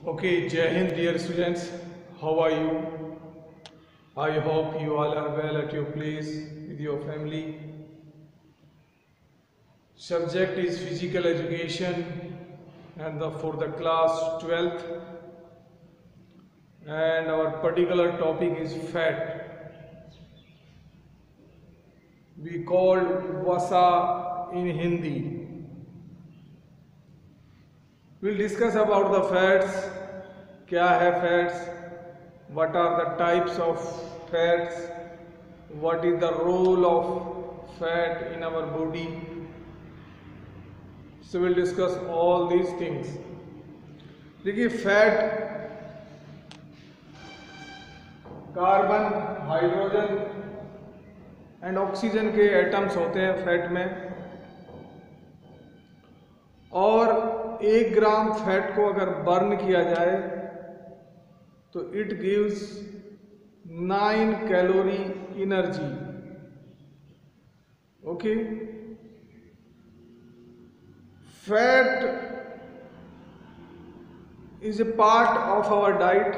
Okay, Jai Hind, dear students. How are you? I hope you all are well at your place with your family. Subject is physical education and for the class 12th, and our particular topic is fat. We call Vasa in Hindi. We'll discuss about the fats. क्या है fats? What are the types of fats? What is the role of fat in our body? So we'll discuss all these things. देखिए fat carbon, hydrogen and oxygen के atoms होते हैं fat में, और 1 ग्राम fat को अगर बर्न किया जाए तो it gives 9 calorie energy. Okay, fat is a part of our diet.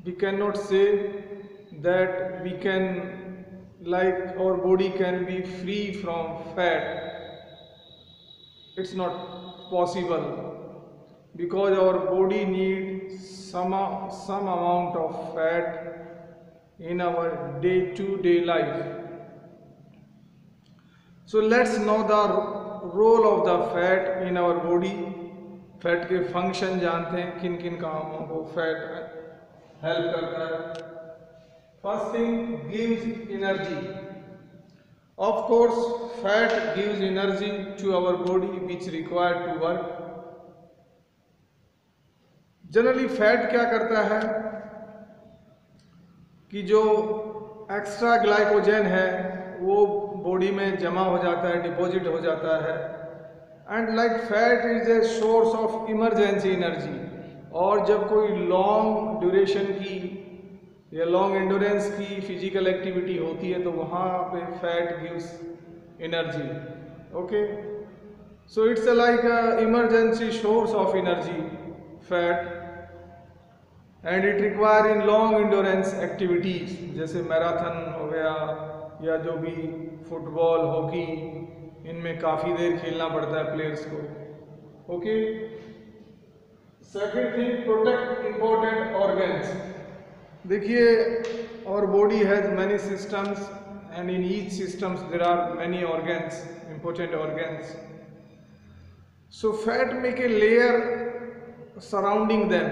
We cannot say that we can, like, our body can be free from fat. It's not possible because our body needs some amount of fat in our day-to-day life. So let's know the role of the fat in our body. Fat के function जानते हैं, किन किन कामों को fat help करता है. First thing, gives energy. Of course fat gives energy to our body which required to work. Generally fat क्या करता है कि जो एक्स्ट्रा ग्लाइकोजन है वो बॉडी में जमा हो जाता है, डिपॉजिट हो जाता है. And like fat is a source of emergency energy. और जब कोई लॉन्ग ड्यूरेशन की या लॉन्ग एंडोरेंस की फिजिकल एक्टिविटी होती है तो वहाँ पे fat gives energy. Okay, so it's like emergency source of energy fat, and it require in long endurance activities जैसे मैराथन हो गया या जो भी फुटबॉल, हॉकी, इनमें काफ़ी देर खेलना पड़ता है प्लेयर्स को. Okay, second thing, protect important organs. देखिए और body has many systems and in each systems there are many organs, important organs. So fat make a layer surrounding them.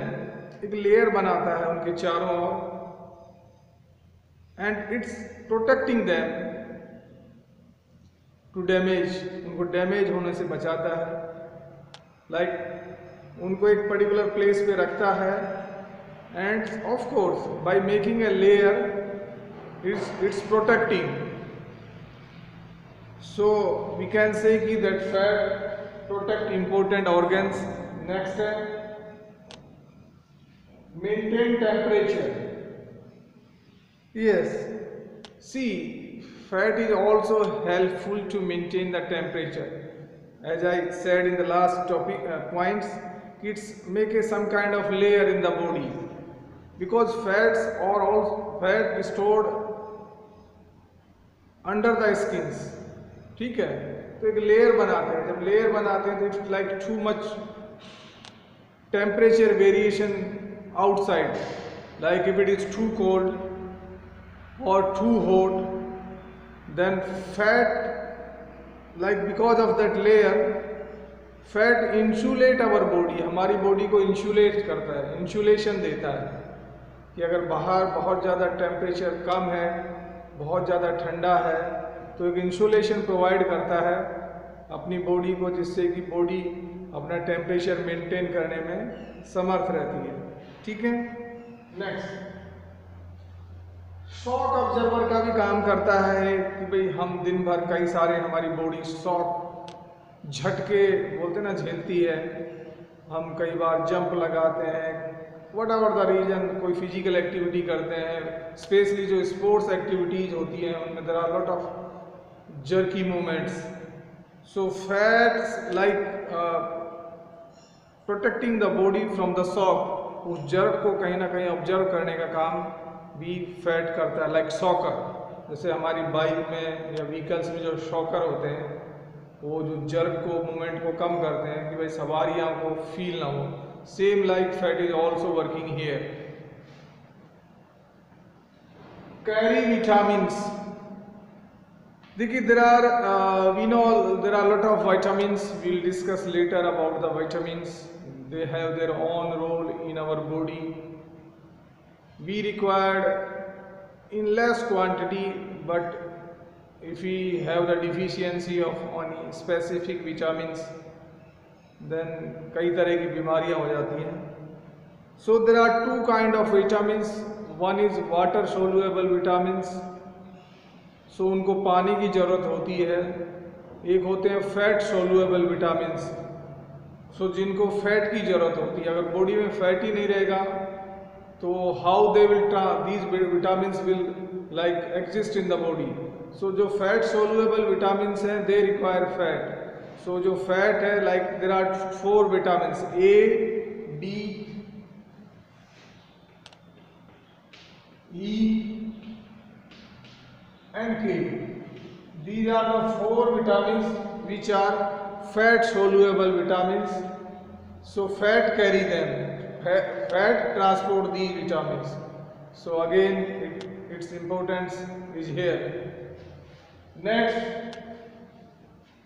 एक लेयर बनाता है उनके चारों ओर, and it's protecting them to damage. उनको डैमेज होने से बचाता है. लाइक उनको एक पर्टिकुलर प्लेस पे रखता है, and of course by making a layer it's protecting. So we can say कि that fat protect important organs. Next है maintain temperature. Yes, see, fat is also helpful to maintain the temperature. As I said in the last topic points, it's make some kind of layer in the body because fats are all fat stored under the skins. ठीक है, तो एक layer बनाते हैं. जब layer बनाते हैं तो it's like too much temperature variation outside, like if it is too cold or too hot, then fat, like because of that layer, fat insulate our body. हमारी बॉडी को इंसुलेट करता है, इंसुलेशन देता है कि अगर बाहर बहुत ज़्यादा टेम्परेचर कम है, बहुत ज़्यादा ठंडा है, तो एक इंसुलेशन प्रोवाइड करता है अपनी बॉडी को, जिससे कि बॉडी अपना टेम्परेचर मेंटेन करने में समर्थ रहती है. ठीक है. नेक्स्ट, शॉक ऑब्जर्वर का भी काम करता है कि भाई हम दिन भर कई सारे हमारी बॉडी शॉक, झटके बोलते ना, झेलती है. हम कई बार जंप लगाते हैं, वट एवर द रीजन, कोई फिजिकल एक्टिविटी करते हैं, स्पेशली जो स्पोर्ट्स एक्टिविटीज होती हैं उनमें there are lot of jerky movements. So fats like protecting the body from the shock, उस जर्क को कहीं ना कहीं ऑब्जर्व करने का काम भी फैट करता है। लाइक शॉकर, जैसे हमारी बाइक में या व्हीकल्स में जो शॉकर होते हैं वो जो जर्क को मूवमेंट को कम करते हैं कि भाई सवारियां को फील ना हो। Same like fat is also working here. Carry vitamins, देखिए there are we know there are lot of vitamins, we'll discuss later about the vitamins. They have their own role in our body. We required in less quantity, but if we have the deficiency of any specific vitamins, then कई तरह की बीमारियां हो जाती हैं। So there are two kind of vitamins. One is water soluble vitamins. So उनको पानी की ज़रूरत होती है। एक होते हैं फैट सोल्यूएबल विटामिन्स, सो जिनको फैट की ज़रूरत होती है। अगर बॉडी में फैट ही नहीं रहेगा तो how they will these vitamins will like exist in the body. So जो फैट सोल्यूएबल विटामिन्स हैं दे रिक्वायर फैट। सो जो फैट है like there are 4 vitamins A, D, E and K. These are the 4 vitamins which are fat soluble vitamins. So fat carry them, fat transport these vitamins. So again its importance is here. Next,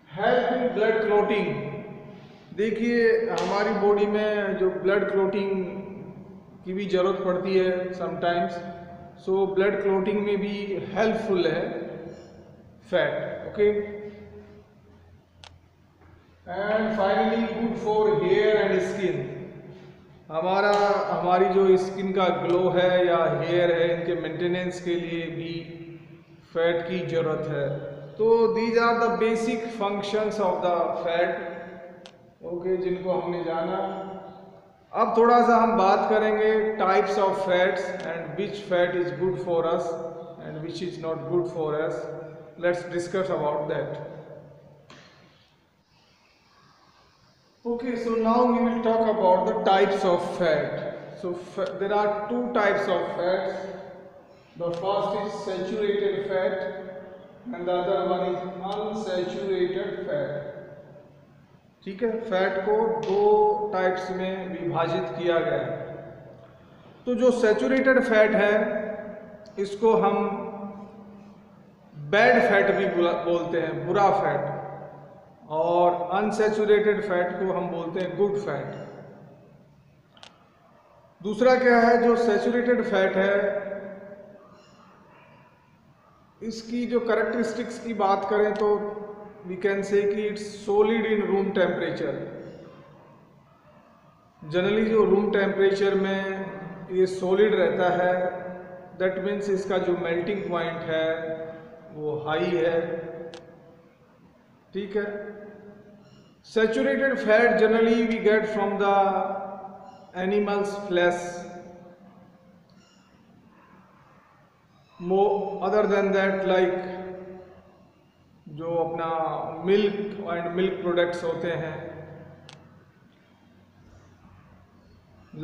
help in blood clotting. देखिए हमारी body में जो blood clotting की भी ज़रूरत पड़ती है sometimes, so blood clotting में भी हेल्पफुल है fat. Okay, and finally good for hair and skin. हमारी जो स्किन का ग्लो है या हेयर है, इनके मेंटेनेंस के लिए भी फैट की ज़रूरत है। तो these are the basic functions of the fat, okay, जिनको हमने जाना। अब थोड़ा सा हम बात करेंगे types of fats and which fat is good for us and which is not good for us. Let's discuss about that. Okay, so now we will talk about the types of fat. So there are 2 types of fats. The first is saturated fat and the other one is unsaturated fat. ठीक है, fat को 2 types में विभाजित किया गया है। तो जो सैचुरेटेड फैट है इसको हम बैड फैट भी बोलते हैं, बुरा फैट, और अनसैचुरेटेड फैट को हम बोलते हैं गुड फैट। दूसरा क्या है, जो सैचुरेटेड फैट है इसकी जो कैरेक्टरिस्टिक्स की बात करें तो we can say कि it's solid in room temperature। Generally जो रूम टेम्परेचर में ये सॉलिड रहता है, दैट मीन्स इसका जो मेल्टिंग पॉइंट है वो हाई है। ठीक है, saturated fat generally we get from the animals flesh. Other than that like जो अपना मिल्क एंड मिल्क प्रोडक्ट्स होते हैं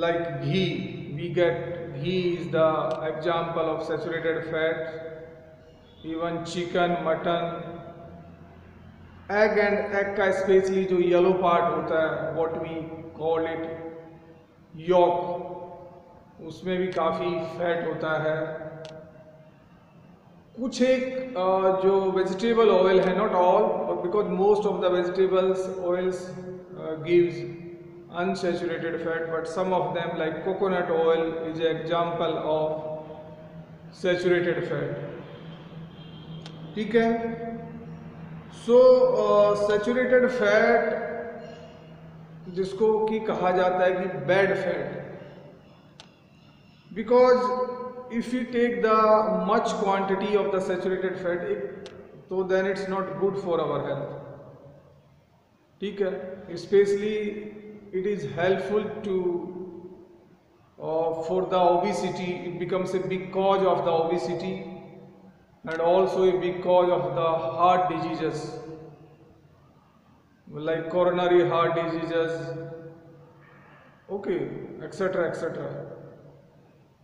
like ghee, we get ghee is the example of saturated fat. Even chicken, mutton, egg and egg का specially जो yellow part होता है what we call it yolk, उसमें भी काफ़ी फैट होता है। कुछ एक जो वेजिटेबल ऑयल है, not all because most of the vegetables oils gives unsaturated fat, but some of them like coconut oil is an example of saturated fat। ठीक है, सो सैचुरेटेड फैट जिसको कि कहा जाता है कि bad fat, because if you take the much quantity of the saturated fat तो then it's not good for our health. ठीक है, specially it is helpful to for the obesity. It becomes a big cause of the obesity and also a big cause of the heart diseases like coronary heart diseases okay, etc., etc.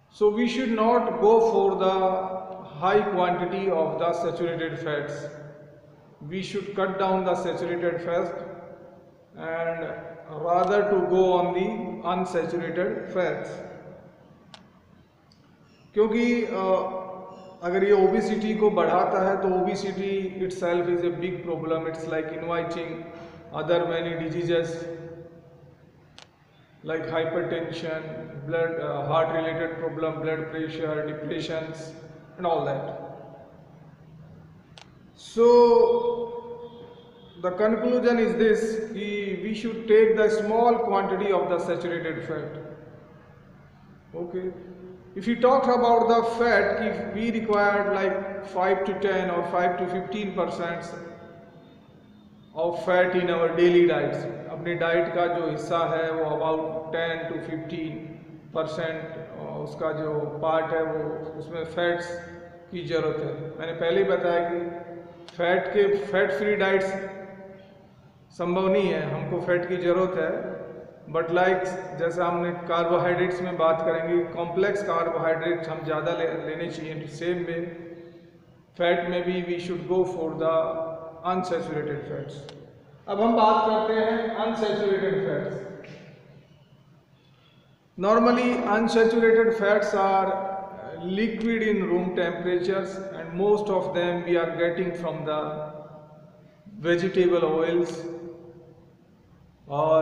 So we should not go for the high quantity of the saturated fats. We should cut down the saturated fats and rather to go on the unsaturated fats. क्योंकि अगर ये obesity को बढ़ाता है तो obesity itself is a big problem. It's like inviting other many diseases like hypertension, blood, heart related problem, blood pressure, depressions and all that. So the conclusion is this, we should take the small quantity of the saturated fat. Okay, if you talk about the fat, if we require like 5 to 10 or 5 to 15% of fat in our daily diets, अपनी diet का जो हिस्सा है वो about 10 to 15% उसका जो part है वो उसमें फैट्स की ज़रूरत है. मैंने पहले ही बताया कि फैट फ्री डाइट्स संभव नहीं है, हमको फैट की ज़रूरत है. बट जैसे हमने कार्बोहाइड्रेट्स में बात करेंगे, कॉम्प्लेक्स कार्बोहाइड्रेट्स हम ज़्यादा लेने चाहिए. सेम में फैट में भी we should go for the unsaturated fats. अब हम बात करते हैं unsaturated fats. Normally unsaturated fats are liquid in room temperatures and most of them we are getting from the vegetable oils or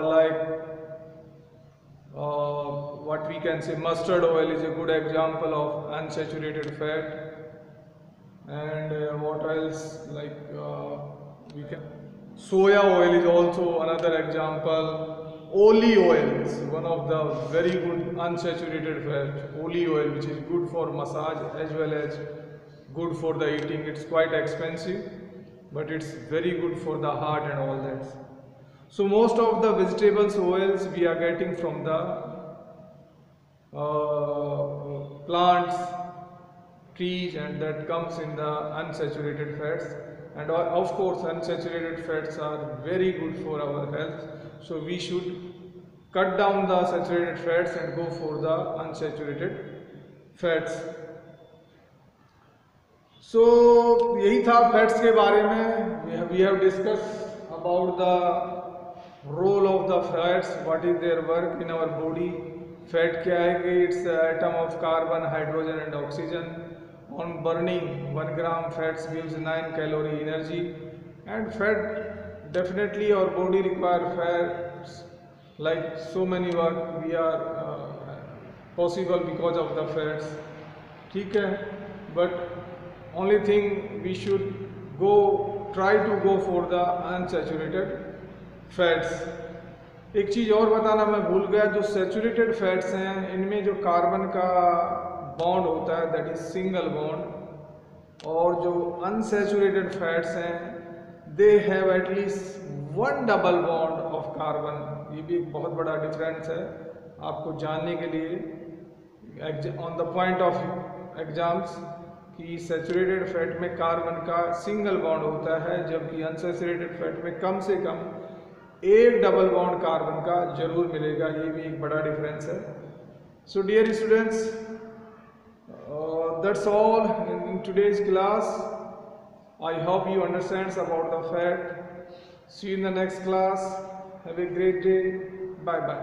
what we can say mustard oil is a good example of unsaturated fat. And what else, we can, soya oil is also another example. Olive oil is one of the very good unsaturated fat. Olive oil, which is good for massage as well as good for the eating. It's quite expensive, but it's very good for the heart and all that. So most of the vegetables oils we are getting from the plants, trees, and that comes in the unsaturated fats. And of course unsaturated fats are very good for our health. So we should cut down the saturated fats and go for the unsaturated fats. So यही था fats के बारे में. We have discussed about the role of the fats, what is their work in our body. Fat क्या है कि it's atom of carbon, hydrogen and oxygen. On burning 1 gram fats gives 9 calorie energy. And fat, definitely our body require fats like so many work we are possible because of the fats. ठीक है, but only thing we should try to go for the unsaturated fats. एक चीज़ और बताना मैं भूल गया, जो saturated fats हैं इनमें जो कार्बन का बॉन्ड होता है दैट इज सिंगल बॉन्ड, और जो अनसैचुरेटेड फैट्स हैं they have at least 1 double bond of carbon. ये भी एक बहुत बड़ा डिफरेंस है आपको जानने के लिए on the point of exams, कि सैचुरेटेड फैट में कार्बन का सिंगल बॉन्ड होता है जबकि अनसैचुरेटेड फैट में कम से कम 1 डबल बॉन्ड कार्बन का जरूर मिलेगा. ये भी एक बड़ा डिफरेंस है. So dear students, that's all in today's class. I hope you understand about the fat. See you in the next class. Have a great day. Bye bye.